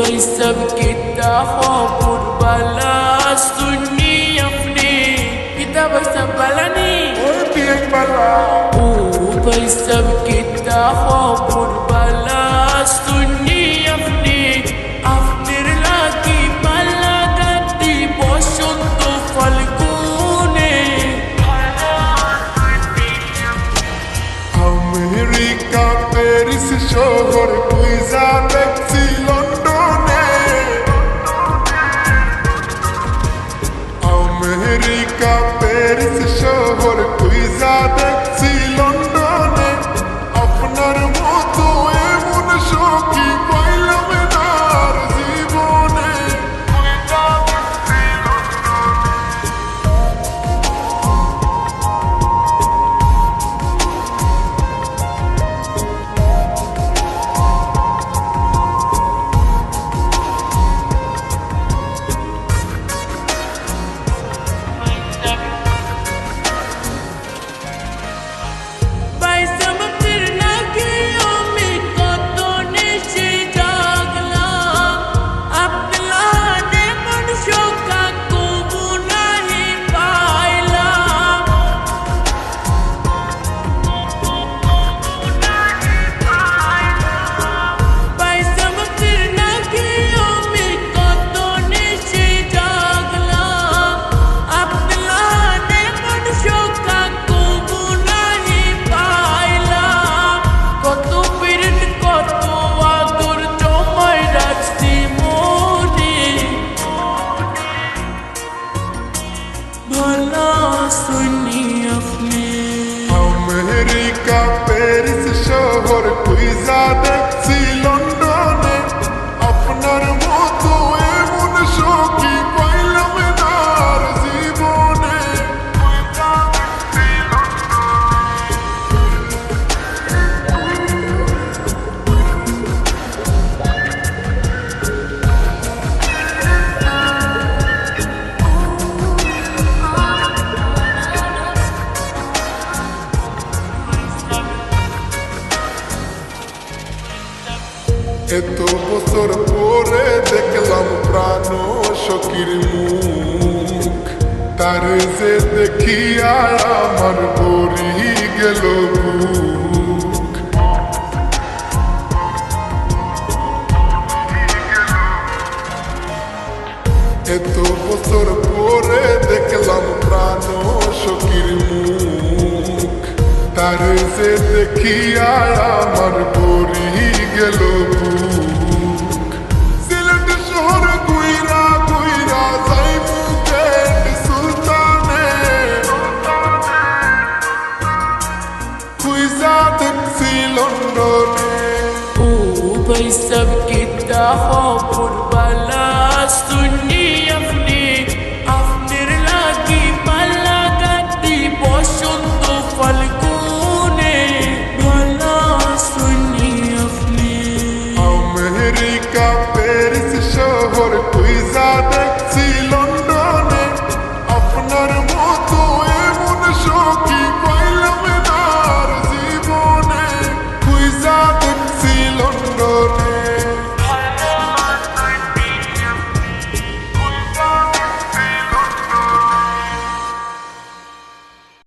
भाई सब कितना हो पुरबाला सुन्नी अपने कितना भाई सब बाला नहीं भाई सब कितना हो पुरबाला सुन्नी अपने आफ्टर लाकी बाला गाती बसंत फाल्गुने আমেরিকা প্যারিস শহর কুইজা দেখছি লন্ডনে আমেরিকা প্যারিস শহর কুইজা দেখছি লন্ডনে আপনার মতো এমন সখী পাইলাম না আর জীবনে কুইজা দেখছি আমেরিকা প্যারিস শহর কুইজা দেখছি লন্ডনে আপনার মতো এমন সখী পাইলাম না আর জীবনে কুইজা দেখছি এত বছর পরে দেখলাম প্রাণ সখীর মুখ তার যে দেখিয়া আমার ভরি গেল বুক এত বছর পরে দেখলাম প্রাণ সখীর মুখ তার যে দেখিয়া আমার ভরি গেল